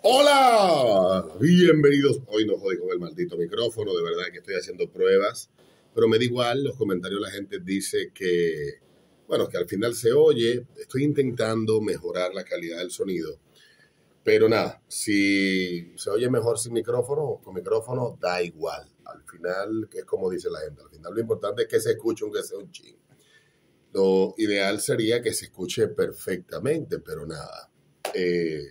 Hola, bienvenidos. Hoy no jodí con el maldito micrófono, de verdad que estoy haciendo pruebas, pero me da igual, los comentarios la gente dice que, bueno, que al final se oye, estoy intentando mejorar la calidad del sonido, pero nada, si se oye mejor sin micrófono o con micrófono, da igual. Al final, que es como dice la gente, al final lo importante es que se escuche aunque sea un ching. Lo ideal sería que se escuche perfectamente, pero nada. Eh,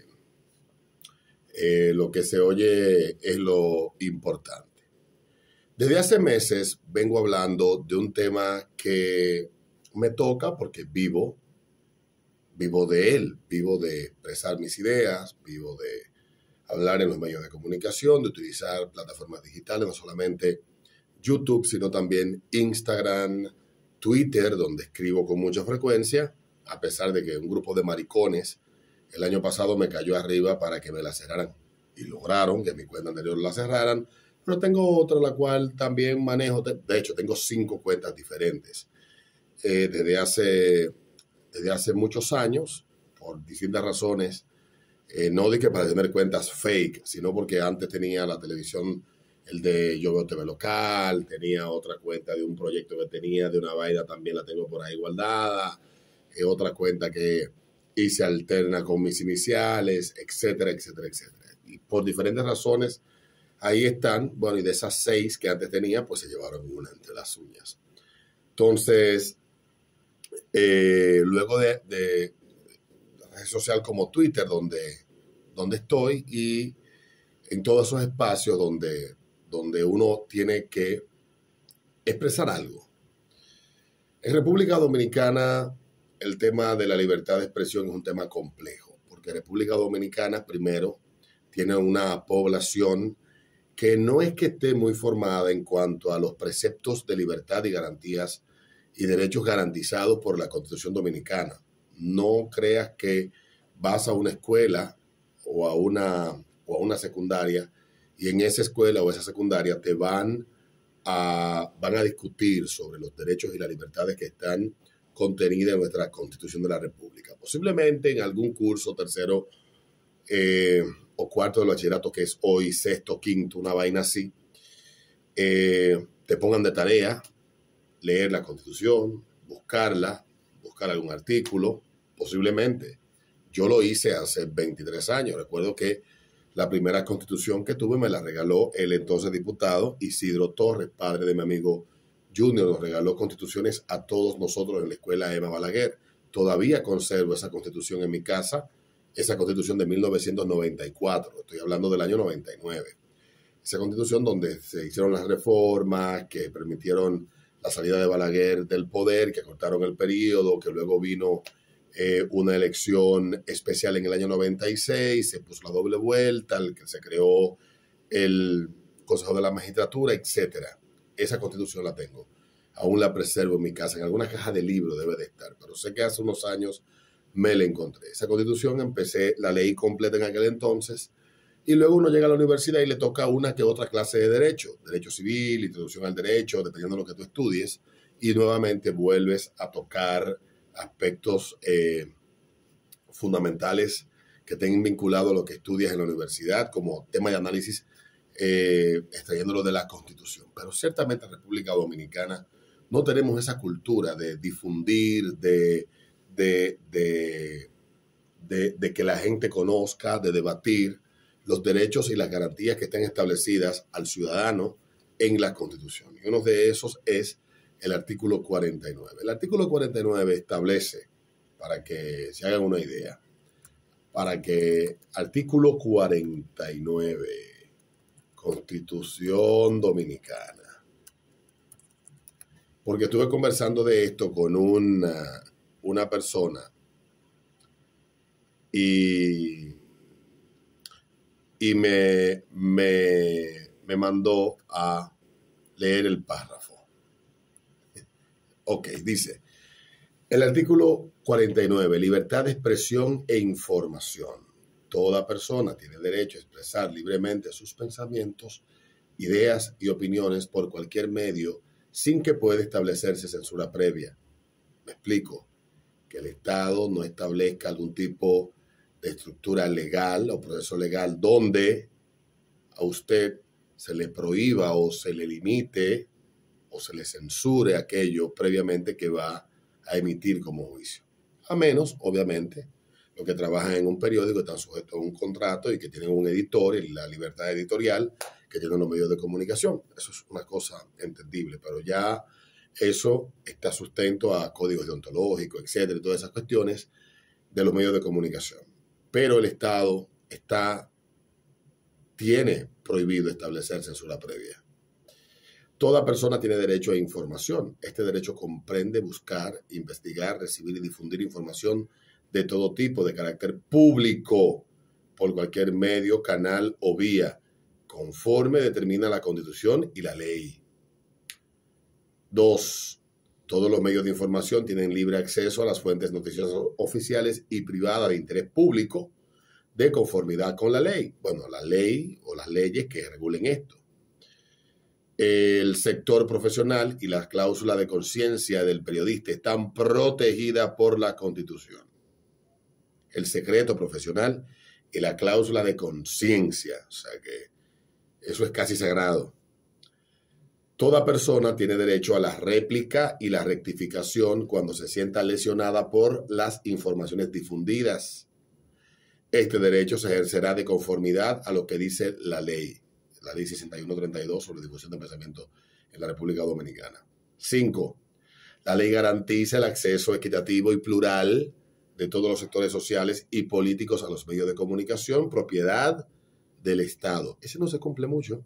lo que se oye es lo importante. Desde hace meses vengo hablando de un tema que me toca porque vivo de él, vivo de expresar mis ideas, vivo de hablar en los medios de comunicación, de utilizar plataformas digitales, no solamente YouTube, sino también Instagram, Twitter, donde escribo con mucha frecuencia, a pesar de que un grupo de maricones el año pasado me cayó arriba para que me la cerraran y lograron que mi cuenta anterior la cerraran, pero tengo otra la cual también manejo, de hecho tengo 5 cuentas diferentes desde hace muchos años, por distintas razones, no de que para tener cuentas fake, sino porque antes tenía la televisión, el de Yo Veo TV Local, tenía otra cuenta de un proyecto que tenía, de una vaina, también la tengo por ahí guardada, otra cuenta que hice alterna con mis iniciales, etcétera, etcétera, etcétera. Y por diferentes razones, ahí están, bueno, y de esas 6 que antes tenía, pues se llevaron una entre las uñas. Entonces, luego de la red social como Twitter, donde estoy, y en todos esos espacios donde uno tiene que expresar algo. En República Dominicana, el tema de la libertad de expresión es un tema complejo, porque República Dominicana, primero, tiene una población que no es que esté muy formada en cuanto a los preceptos de libertad y garantías y derechos garantizados por la Constitución Dominicana. No creas que vas a una escuela o a una secundaria y en esa escuela o esa secundaria te van a discutir sobre los derechos y las libertades que están contenidas en nuestra Constitución de la República. Posiblemente en algún curso tercero o cuarto del bachillerato, que es hoy sexto, quinto, una vaina así, te pongan de tarea leer la Constitución, buscar algún artículo, posiblemente. Yo lo hice hace 23 años. Recuerdo que la primera Constitución que tuve me la regaló el entonces diputado Isidro Torres, padre de mi amigo Junior. Nos regaló constituciones a todos nosotros en la escuela Emma Balaguer. Todavía conservo esa Constitución en mi casa, esa Constitución de 1994. Estoy hablando del año 99. Esa Constitución donde se hicieron las reformas que permitieron la salida de Balaguer del poder, que cortaron el periodo, que luego vino una elección especial en el año 96, se puso la doble vuelta, que se creó el Consejo de la Magistratura, etcétera. Esa Constitución la tengo. Aún la preservo en mi casa. En alguna caja de libro debe de estar, pero sé que hace unos años me la encontré. Esa Constitución la leí completa en aquel entonces, y luego uno llega a la universidad y le toca una que otra clase de derecho civil, introducción al derecho, dependiendo de lo que tú estudies, y nuevamente vuelves a tocar aspectos fundamentales que estén vinculados a lo que estudias en la universidad, como tema de análisis, extrayéndolo de la Constitución. Pero ciertamente en República Dominicana no tenemos esa cultura de difundir, de que la gente conozca, de debatir los derechos y las garantías que están establecidas al ciudadano en la Constitución. Y uno de esos es el artículo 49. El artículo 49 establece, para que se hagan una idea, artículo 49, Constitución Dominicana. Porque estuve conversando de esto con una persona y me mandó a leer el párrafo. Ok, dice, el artículo 49, libertad de expresión e información. Toda persona tiene derecho a expresar libremente sus pensamientos, ideas y opiniones por cualquier medio sin que pueda establecerse censura previa. Me explico, que el Estado no establezca algún tipo de estructura legal o proceso legal donde a usted se le prohíba o se le limite o se le censure aquello previamente que va a emitir como juicio. A menos, obviamente, los que trabajan en un periódico están sujetos a un contrato y que tienen un editor y la libertad editorial que tienen los medios de comunicación. Eso es una cosa entendible, pero ya eso está sustento a códigos deontológicos, etcétera, y todas esas cuestiones de los medios de comunicación. Pero el Estado tiene prohibido establecer censura previa. Toda persona tiene derecho a información. Este derecho comprende buscar, investigar, recibir y difundir información de todo tipo, de carácter público, por cualquier medio, canal o vía, conforme determina la Constitución y la ley. 2. Todos los medios de información tienen libre acceso a las fuentes noticiosas oficiales y privadas de interés público, de conformidad con la ley. Bueno, la ley o las leyes que regulen esto. El sector profesional y la cláusula de conciencia del periodista están protegidas por la Constitución. El secreto profesional y la cláusula de conciencia, o sea que eso es casi sagrado. Toda persona tiene derecho a la réplica y la rectificación cuando se sienta lesionada por las informaciones difundidas. Este derecho se ejercerá de conformidad a lo que dice la ley 6132 sobre difusión de pensamiento en la República Dominicana. 5. La ley garantiza el acceso equitativo y plural de todos los sectores sociales y políticos a los medios de comunicación, propiedad del Estado. Ese no se cumple mucho,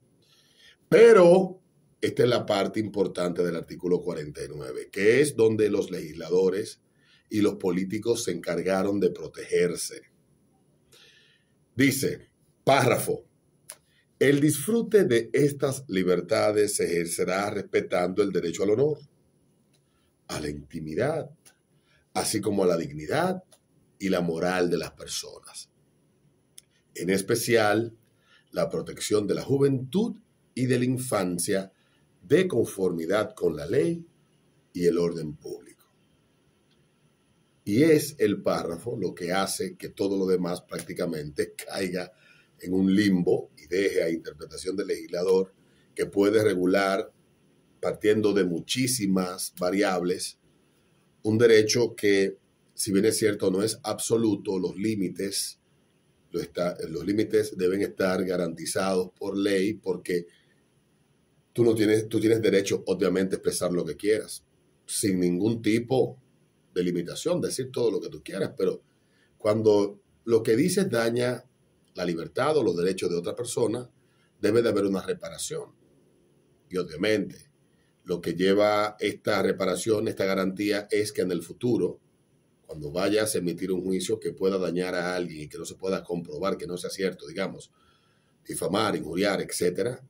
pero esta es la parte importante del artículo 49, que es donde los legisladores y los políticos se encargaron de protegerse. Dice, párrafo, el disfrute de estas libertades se ejercerá respetando el derecho al honor, a la intimidad, así como a la dignidad y la moral de las personas. En especial, la protección de la juventud y de la infancia de conformidad con la ley y el orden público. Y es el párrafo lo que hace que todo lo demás prácticamente caiga en un limbo y deje a interpretación del legislador que puede regular, partiendo de muchísimas variables, un derecho que, si bien es cierto, no es absoluto, los límites deben estar garantizados por ley porque tú tienes derecho, obviamente, a expresar lo que quieras, sin ningún tipo de limitación, decir todo lo que tú quieras, pero cuando lo que dices daña la libertad o los derechos de otra persona, debe de haber una reparación. Y obviamente, lo que lleva esta reparación, esta garantía, es que en el futuro, cuando vayas a emitir un juicio que pueda dañar a alguien y que no se pueda comprobar que no sea cierto, digamos, difamar, injuriar, etcétera,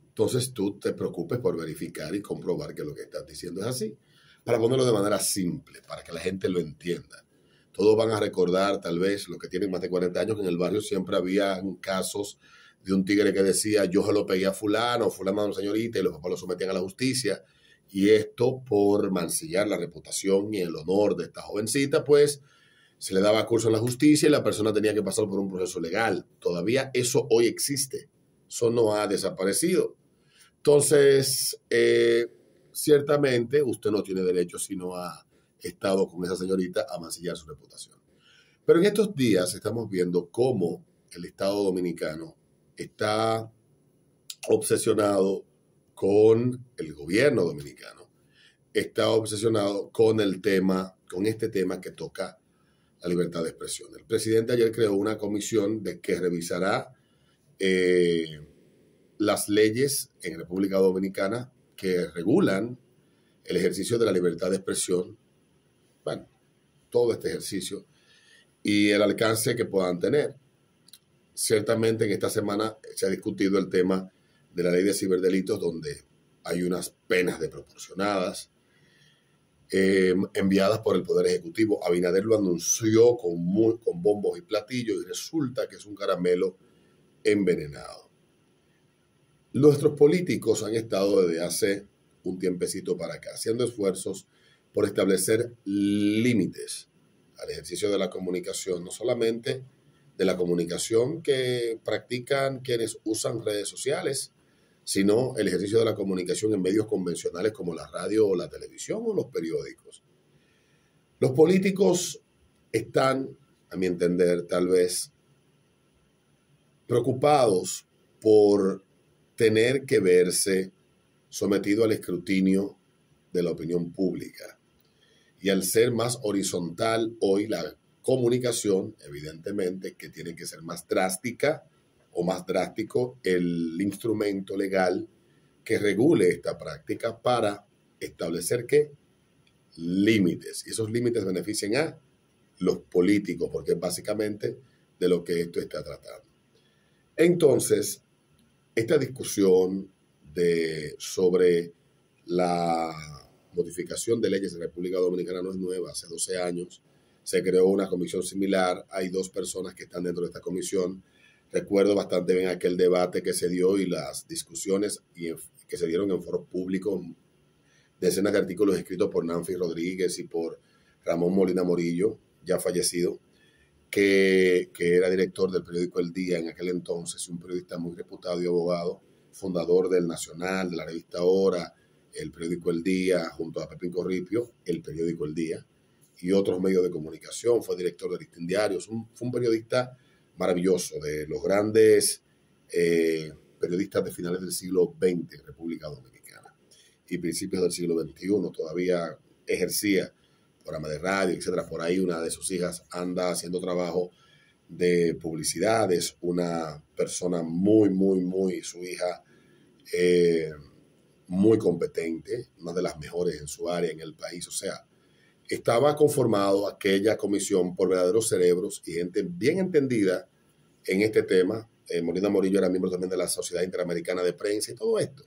entonces tú te preocupes por verificar y comprobar que lo que estás diciendo es así. Para ponerlo de manera simple, para que la gente lo entienda. Todos van a recordar, tal vez, los que tienen más de 40 años, que en el barrio siempre había casos de un tigre que decía, yo se lo pegué a fulano a una señorita, y los papás lo sometían a la justicia. Y esto, por mancillar la reputación y el honor de esta jovencita, pues se le daba curso en la justicia y la persona tenía que pasar por un proceso legal. Todavía eso hoy existe. Eso no ha desaparecido. Entonces, ciertamente usted no tiene derecho si no ha estado con esa señorita a mancillar su reputación. Pero en estos días estamos viendo cómo el Estado dominicano está obsesionado con el gobierno dominicano, está obsesionado con este tema que toca la libertad de expresión. El presidente ayer creó una comisión que revisará las leyes en República Dominicana que regulan el ejercicio de la libertad de expresión, bueno, todo este ejercicio y el alcance que puedan tener. Ciertamente en esta semana se ha discutido el tema de la ley de ciberdelitos, donde hay unas penas desproporcionadas enviadas por el Poder Ejecutivo. Abinader lo anunció con bombos y platillos y resulta que es un caramelo envenenado. Nuestros políticos han estado desde hace un tiempecito para acá haciendo esfuerzos por establecer límites al ejercicio de la comunicación, no solamente de la comunicación que practican quienes usan redes sociales, sino el ejercicio de la comunicación en medios convencionales como la radio o la televisión o los periódicos. Los políticos están, a mi entender, tal vez preocupados por tener que verse sometido al escrutinio de la opinión pública. Y al ser más horizontal hoy la comunicación, evidentemente que tiene que ser más drástica o más drástico el instrumento legal que regule esta práctica para establecer ¿qué? Límites. Y esos límites benefician a los políticos, porque es básicamente de lo que esto está tratando. Entonces, esta discusión sobre la modificación de leyes en República Dominicana no es nueva. Hace 12 años se creó una comisión similar. Hay 2 personas que están dentro de esta comisión. Recuerdo bastante bien aquel debate que se dio y las discusiones que se dieron en foros públicos, decenas de artículos escritos por Nancy Rodríguez y por Ramón Molina Morillo, ya fallecido, que era director del periódico El Día en aquel entonces, un periodista muy reputado y abogado, fundador del Nacional, de la revista Hora, el periódico El Día, junto a Pepín Corripio, el periódico El Día, y otros medios de comunicación. Fue director de Listín Diarios. Fue un periodista maravilloso, de los grandes periodistas de finales del siglo XX en República Dominicana y principios del siglo XXI. Todavía ejercía programa de radio, etcétera. Por ahí una de sus hijas anda haciendo trabajo de publicidades, una persona su hija, muy competente, una de las mejores en su área en el país. O sea, estaba conformado aquella comisión por verdaderos cerebros y gente bien entendida en este tema. Molina Morillo era miembro también de la Sociedad Interamericana de Prensa y todo esto.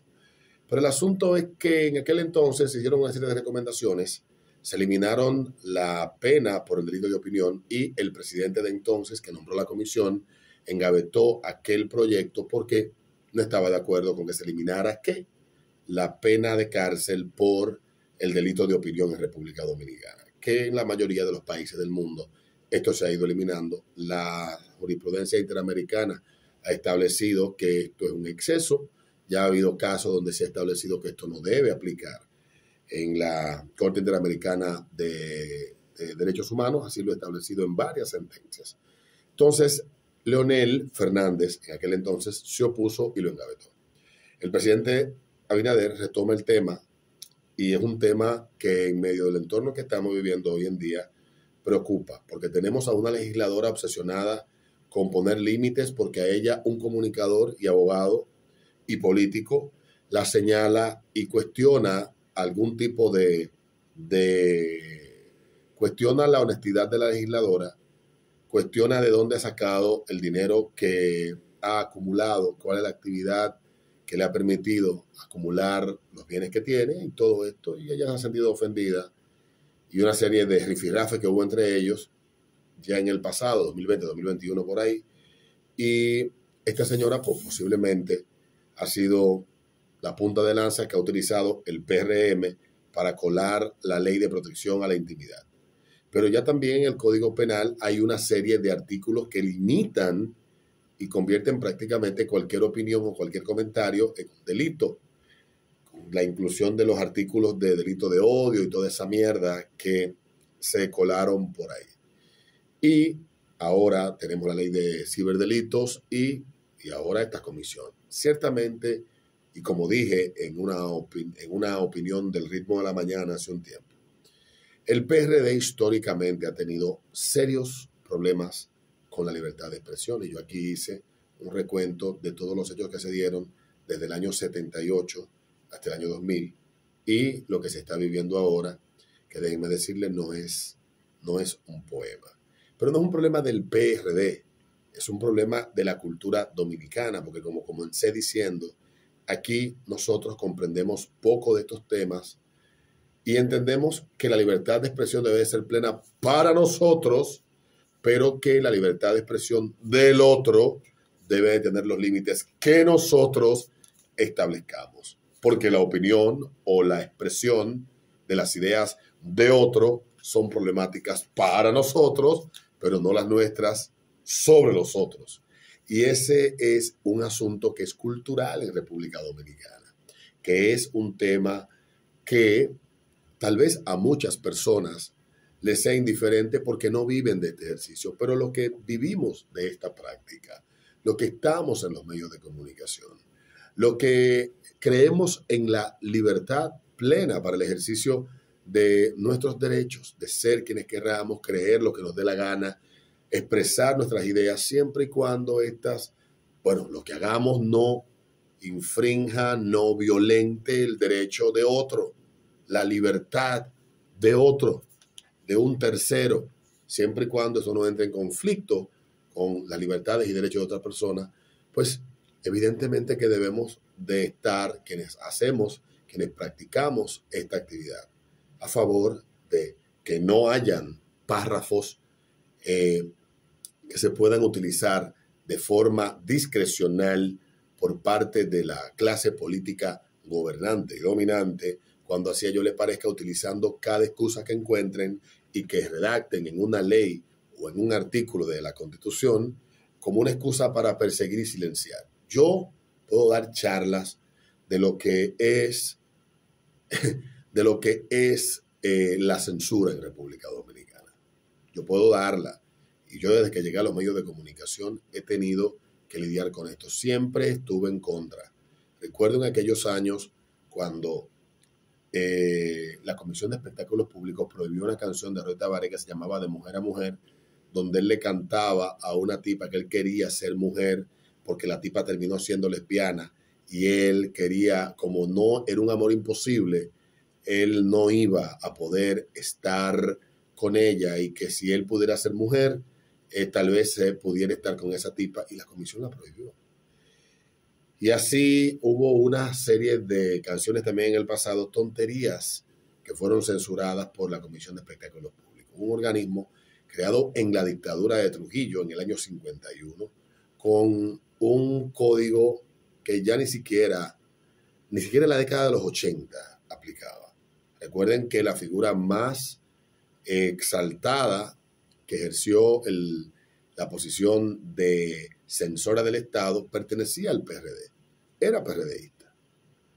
Pero el asunto es que en aquel entonces se hicieron una serie de recomendaciones, se eliminaron la pena por el delito de opinión y el presidente de entonces, que nombró la comisión, engavetó aquel proyecto porque no estaba de acuerdo con que se eliminara ¿qué? La pena de cárcel por el delito de opinión en República Dominicana, que en la mayoría de los países del mundo esto se ha ido eliminando. La jurisprudencia interamericana ha establecido que esto es un exceso. Ya ha habido casos donde se ha establecido que esto no debe aplicar en la Corte Interamericana de Derechos Humanos, así lo ha establecido en varias sentencias. Entonces, Leonel Fernández, en aquel entonces, se opuso y lo engavetó. El presidente Abinader retoma el tema y es un tema que en medio del entorno que estamos viviendo hoy en día preocupa, porque tenemos a una legisladora obsesionada con poner límites porque a ella un comunicador y abogado y político la señala y cuestiona algún tipo cuestiona la honestidad de la legisladora, cuestiona de dónde ha sacado el dinero que ha acumulado, cuál es la actividad que le ha permitido acumular los bienes que tiene y todo esto, y ella se ha sentido ofendida, y una serie de rifirrafes que hubo entre ellos ya en el pasado, 2020, 2021 por ahí, y esta señora pues, posiblemente ha sido la punta de lanza que ha utilizado el PRM para colar la ley de protección a la intimidad. Pero ya también en el Código Penal hay una serie de artículos que limitan y convierten prácticamente cualquier opinión o cualquier comentario en un delito. La inclusión de los artículos de delito de odio y toda esa mierda que se colaron por ahí. Y ahora tenemos la ley de ciberdelitos y ahora esta comisión. Ciertamente, y como dije en una opinión del Ritmo de la Mañana hace un tiempo, el PRD históricamente ha tenido serios problemas con la libertad de expresión. Y yo aquí hice un recuento de todos los hechos que se dieron desde el año 78 hasta el año 2000 y lo que se está viviendo ahora, que déjenme decirles no es un poema. Pero no es un problema del PRD, es un problema de la cultura dominicana, porque como comencé diciendo, aquí nosotros comprendemos poco de estos temas y entendemos que la libertad de expresión debe ser plena para nosotros, pero que la libertad de expresión del otro debe de tener los límites que nosotros establezcamos. Porque la opinión o la expresión de las ideas de otro son problemáticas para nosotros, pero no las nuestras sobre los otros. Y ese es un asunto que es cultural en República Dominicana, que es un tema que tal vez a muchas personas les sea indiferente porque no viven de este ejercicio, pero lo que vivimos de esta práctica, lo que estamos en los medios de comunicación, lo que creemos en la libertad plena para el ejercicio de nuestros derechos, de ser quienes queramos, creer lo que nos dé la gana, expresar nuestras ideas siempre y cuando lo que hagamos no infrinja, no violente el derecho de otro, la libertad de otro, de un tercero, siempre y cuando eso no entre en conflicto con las libertades y derechos de otras personas, pues evidentemente que debemos de estar quienes practicamos esta actividad a favor de que no hayan párrafos que se puedan utilizar de forma discrecional por parte de la clase política gobernante y dominante, cuando así a ellos les parezca, utilizando cada excusa que encuentren y que redacten en una ley o en un artículo de la Constitución como una excusa para perseguir y silenciar. Yo puedo dar charlas de lo que es la censura en República Dominicana. Yo puedo darla. Y yo desde que llegué a los medios de comunicación he tenido que lidiar con esto. Siempre estuve en contra. Recuerdo en aquellos años cuando la Comisión de Espectáculos Públicos prohibió una canción de Roy Tabaré que se llamaba De Mujer a Mujer, donde él le cantaba a una tipa que él quería ser mujer porque la tipa terminó siendo lesbiana y él quería, como no era un amor imposible, él no iba a poder estar con ella y que si él pudiera ser mujer, tal vez pudiera estar con esa tipa, y la comisión la prohibió. Y así hubo una serie de canciones también en el pasado, tonterías, que fueron censuradas por la Comisión de Espectáculos Públicos, un organismo creado en la dictadura de Trujillo en el año 51, con un código que ya ni siquiera en la década de los 80 aplicaba. Recuerden que la figura más exaltada que ejerció la posición de censora del Estado pertenecía al PRD, era PRDista.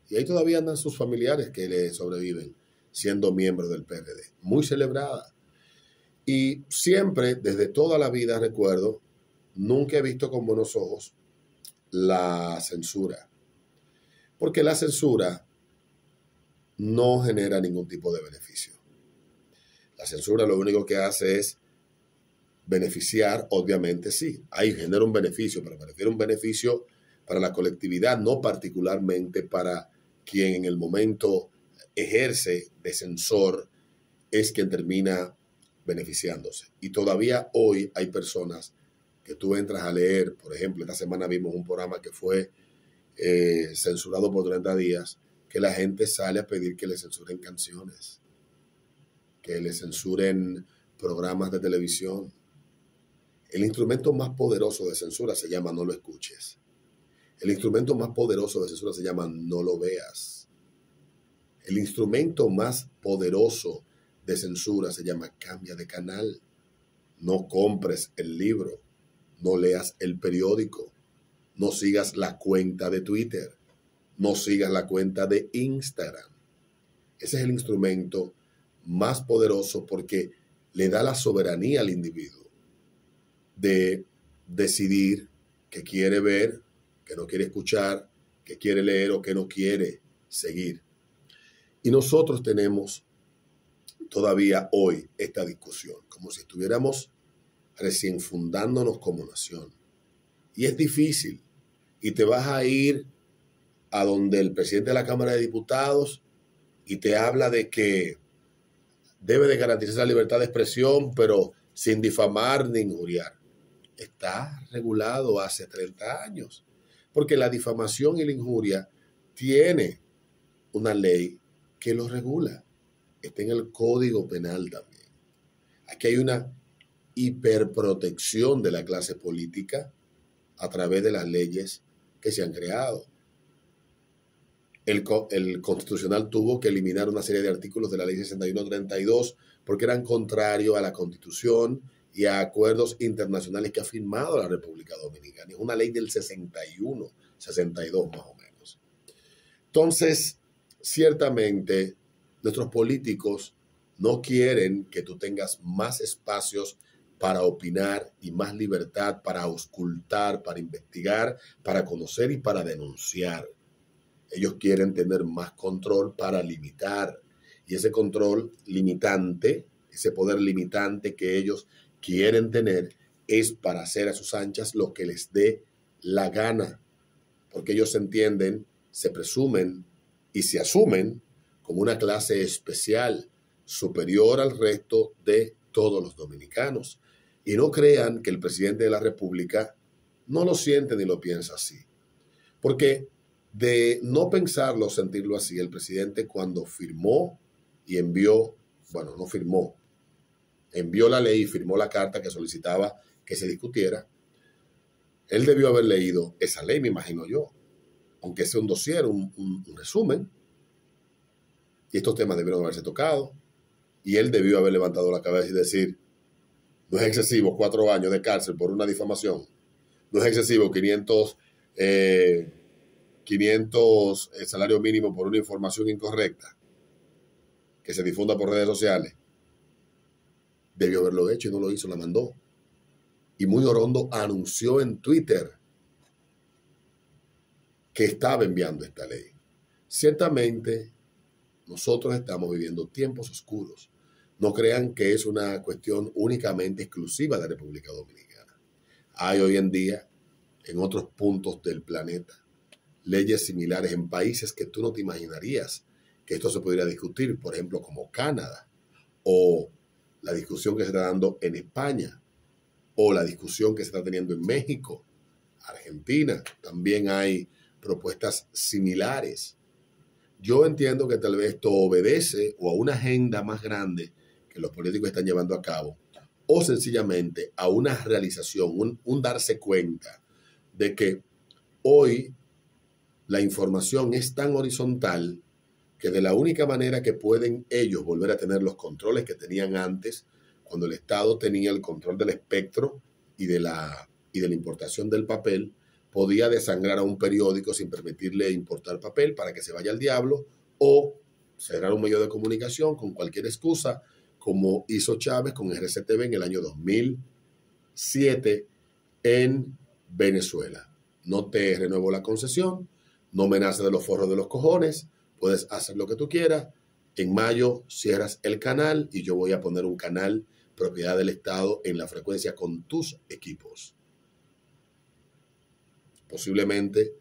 Y ahí todavía andan sus familiares que le sobreviven siendo miembros del PRD, muy celebrada. Y siempre, desde toda la vida, recuerdo, nunca he visto con buenos ojos la censura, porque la censura no genera ningún tipo de beneficio. La censura lo único que hace es beneficiar, obviamente sí, ahí genera un beneficio, pero prefiere un beneficio para la colectividad, no particularmente para quien en el momento ejerce de censor, es quien termina beneficiándose. Y todavía hoy hay personas que tú entras a leer, por ejemplo, esta semana vimos un programa que fue censurado por 30 días, que la gente sale a pedir que le censuren canciones, que le censuren programas de televisión. El instrumento más poderoso de censura se llama no lo escuches. El instrumento más poderoso de censura se llama no lo veas. El instrumento más poderoso de censura se llama cambia de canal. No compres el libro, no leas el periódico, no sigas la cuenta de Twitter, no sigas la cuenta de Instagram. Ese es el instrumento más poderoso porque le da la soberanía al individuo de decidir qué quiere ver, qué no quiere escuchar, qué quiere leer o qué no quiere seguir. Y nosotros tenemos todavía hoy esta discusión, como si estuviéramos recién fundándonos como nación. Y es difícil. Y te vas a ir a donde el presidente de la Cámara de Diputados y te habla de que debe de garantizar la libertad de expresión, pero sin difamar ni injuriar. Está regulado hace 30 años, porque la difamación y la injuria tiene una ley que lo regula. Está en el Código Penal también. Aquí hay una hiperprotección de la clase política a través de las leyes que se han creado. El Constitucional tuvo que eliminar una serie de artículos de la Ley 6132 porque eran contrarios a la Constitución y a acuerdos internacionales que ha firmado la República Dominicana. Es una ley del 61, 62 más o menos. Entonces, ciertamente, nuestros políticos no quieren que tú tengas más espacios para opinar y más libertad para auscultar, para investigar, para conocer y para denunciar. Ellos quieren tener más control para limitar. Y ese control limitante, ese poder limitante que ellos quieren tener, es para hacer a sus anchas lo que les dé la gana. Porque ellos se entienden, se presumen y se asumen como una clase especial, superior al resto de todos los dominicanos. Y no crean que el presidente de la República no lo siente ni lo piensa así. Porque de no pensarlo, sentirlo así, el presidente cuando firmó y envió, bueno, no firmó, envió la ley y firmó la carta que solicitaba que se discutiera, él debió haber leído esa ley, me imagino yo, aunque sea un dossier, un resumen, y estos temas debieron haberse tocado, y él debió haber levantado la cabeza y decir, no es excesivo 4 años de cárcel por una difamación, no es excesivo 500 el salario mínimo por una información incorrecta que se difunda por redes sociales. Debió haberlo hecho y no lo hizo, la mandó. Y muy orondo anunció en Twitter que estaba enviando esta ley. Ciertamente, nosotros estamos viviendo tiempos oscuros. No crean que es una cuestión únicamente exclusiva de la República Dominicana. Hay hoy en día, en otros puntos del planeta, leyes similares en países que tú no te imaginarías que esto se pudiera discutir, por ejemplo, como Canadá, o la discusión que se está dando en España, o la discusión que se está teniendo en México, Argentina. También hay propuestas similares. Yo entiendo que tal vez esto obedece o a una agenda más grande que los políticos están llevando a cabo, o sencillamente a una realización, un darse cuenta de que hoy la información es tan horizontal que de la única manera que pueden ellos volver a tener los controles que tenían antes, cuando el Estado tenía el control del espectro y de la importación del papel, podía desangrar a un periódico sin permitirle importar papel para que se vaya al diablo, o cerrar un medio de comunicación con cualquier excusa, como hizo Chávez con RCTV en el año 2007 en Venezuela. No te renuevo la concesión, no me nace de los forros de los cojones, puedes hacer lo que tú quieras. En mayo cierras el canal y yo voy a poner un canal propiedad del Estado en la frecuencia con tus equipos. Posiblemente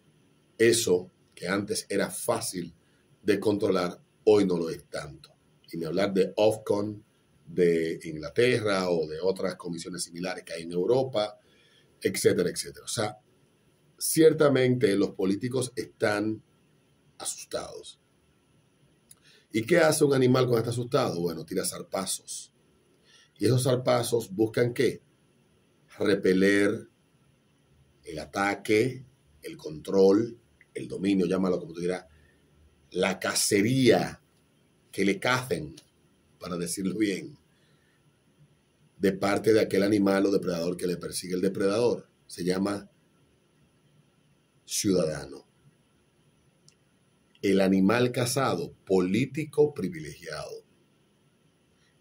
eso que antes era fácil de controlar, hoy no lo es tanto. Y ni hablar de Ofcom de Inglaterra o de otras comisiones similares que hay en Europa, etcétera, etcétera. O sea, ciertamente los políticos están asustados. ¿Y qué hace un animal cuando está asustado? Bueno, tira zarpazos. Y esos zarpazos buscan ¿qué? Repeler el ataque, el control, el dominio, llámalo como tú dirás, la cacería que le cacen, para decirlo bien, de parte de aquel animal o depredador que le persigue el depredador. Se llama ciudadano. El animal cazado, político privilegiado.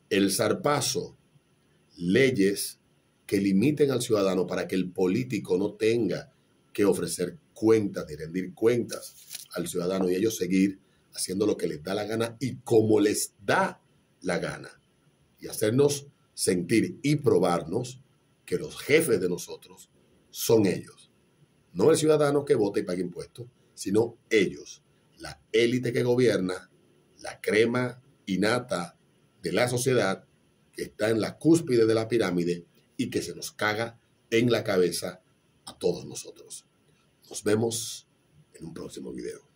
El zarpazo, leyes que limiten al ciudadano para que el político no tenga que ofrecer cuentas, ni rendir cuentas al ciudadano y ellos seguir haciendo lo que les da la gana y como les da la gana. Y hacernos sentir y probarnos que los jefes de nosotros son ellos. No el ciudadano que vota y paga impuestos, sino ellos. La élite que gobierna, la crema innata de la sociedad que está en la cúspide de la pirámide y que se nos caga en la cabeza a todos nosotros. Nos vemos en un próximo video.